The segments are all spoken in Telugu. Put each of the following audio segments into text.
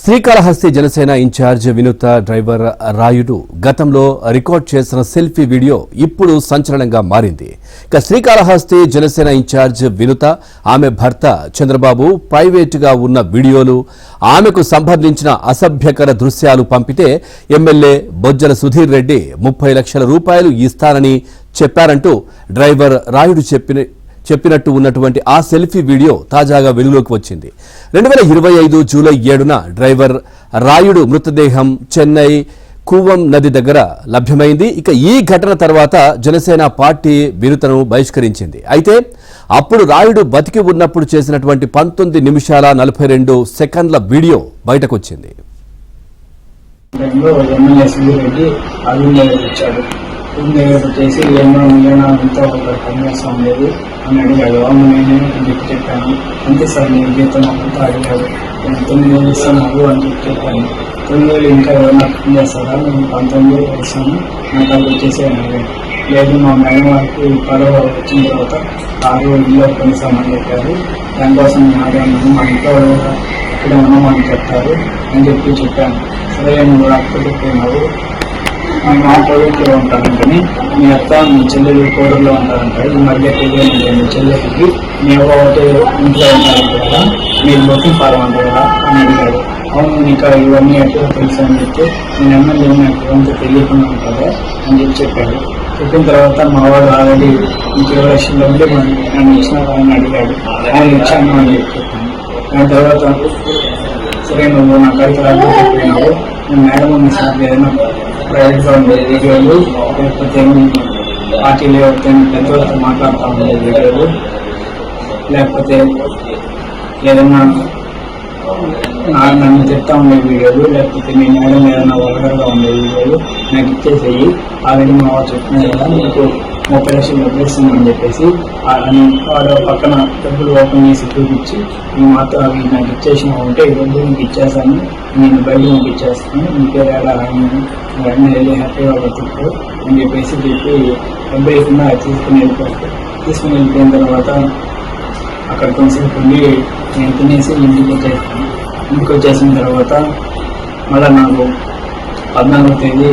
శ్రీకాళహస్తి జనసేన ఇన్ఛార్జ్ వినూత డ్రైవర్ రాయుడు గతంలో రికార్డ్ చేసిన సెల్ఫీ వీడియో ఇప్పుడు సంచలనంగా మారింది. ఇక శ్రీకాళహస్తి జనసేన ఇన్ఛార్జ్ వినూత ఆమె భర్త చంద్రబాబు ప్రైవేటుగా ఉన్న వీడియోలు, ఆమెకు సంబంధించిన అసభ్యకర దృశ్యాలు పంపితే ఎమ్మెల్యే బొజ్జల సుధీర్ రెడ్డి 30 లక్షల రూపాయలు ఇస్తానని చెప్పారంటూ డ్రైవర్ రాయుడు చెప్పినట్టు ఉన్నటువంటి ఆ సెల్ఫీ వీడియో తాజాగా వెలుగులోకి వచ్చింది. 2025 జూలై 7న డ్రైవర్ రాయుడు మృతదేహం చెన్నై కూవం నది దగ్గర లభ్యమైంది. ఇక ఈ ఘటన తర్వాత జనసేన పార్టీ వినూతను బహిష్కరించింది. అయితే అప్పుడు రాయుడు బతికి ఉన్నప్పుడు చేసినటువంటి 19 నిమిషాల 42 సెకండ్ల వీడియో బయటకొచ్చింది. చేసి ఏమో ఎంతో పనిచేస్తాం లేదు అని అడిగాడు. అవును నేనే చెప్పి చెప్పాను. అంతే సార్ నేను జీతం అంతా అడిగాడు. నేను 9,000 ఇస్తాను అని చెప్పాను. 9,000 ఇంకా ఎవరైనా పని చేస్తారా? నేను 19,000 ఇస్తాను, నాకు అది వచ్చేసి అడిగాడు. లేదు మా మేడం వారికి పడవ వచ్చిన తర్వాత 6 ఇల్లు కొనిస్తామని చెప్పారు. దానికోసం నేను ఆడాను. మా ఇంట్లో ఇక్కడ ఉన్నామని చెప్తారు అని చెప్పాను. సరే నువ్వు అక్కడ చెప్పినావు, మేము ఆ కోవిడ్లో ఉంటానంటని మీ అత్త మీ చెల్లెలు కోవిడ్లో ఉంటారంట. ఈ మధ్య తెలియదు మీ చెల్లెలకి మీ ఒకటి ఇంట్లో ఉంటారంట కదా, మీరు బుకింగ్ ఫారం అంటారు కదా అని అడిగారు. అవును నీకు ఇవన్నీ ఎట్లా తెలుసు అని చెప్తే నేను ఎమ్మెల్యే నాకు ఎంత తెలియకుండా ఉంటారా అని చెప్పారు. చెప్పిన తర్వాత మా వాడు ఆల్రెడీ మీకు 20 లక్షల డబ్బులు నన్ను ఇచ్చినారా అని అడిగాడు. ఆయన ఇచ్చాను అని చెప్పాను. దాని తర్వాత సరే నువ్వు నా కడికి రాకపోయినావు, నేను మేడం ఉన్న సార్ ఏదైనా ప్రైవేట్గా ఉండే వీడియోలు లేకపోతే పార్టీలు పెద్దవాళ్ళతో మాట్లాడుతూ ఉండే వీడియోలు లేకపోతే ఏదైనా నన్ను చెప్తా ఉండే వీడియోలు లేకపోతే మీ మేడం ఏదైనా వల్గర్గా ఉండే వీడియోలు నాకు ఇచ్చేసేయి. ఆల్రెడీ మా వాడు చెప్తున్నాయి కదా మీకు 30 లక్షలు డబ్బులు ఇస్తున్నామని చెప్పేసి వాడు పక్కన డబ్బులు ఓపెన్ చేసి చూపించి నువ్వు మాత్రం అవి నాకు ఇచ్చేసినా ఉంటే ఈ డబ్బులు నీకు ఇచ్చేసాను, నేను బయట నీకు ఇచ్చేస్తాను, నీకే ఏడా వెంటనే వెళ్ళి హ్యాపీగా బతుకు అని చెప్పి డబ్బులు ఇవ్వకుండా తీసుకుని వెళ్ళిపోయిన తర్వాత అక్కడ కొంచెంసేపు ఉండి నేను తినేసి ఇంటికి వచ్చేసిన తర్వాత మళ్ళీ నాకు 14వ తేదీ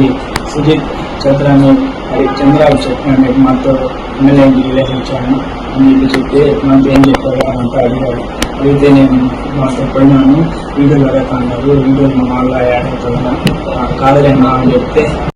సుజిత్ చంద్రబాబు చెప్పాను మాతో ఎమ్మెల్యే రిలేషన్ ఇచ్చాను అని చెప్పి మాతో ఏం చెప్పారు అంతా అడిగారు. అడిగితే నేను మాతో పోయినాను, వీడియోలు అడగ అన్నారు. వీడియోలు మా వాళ్ళ యాడ్ అవుతుందా కాదలేనా అని చెప్తే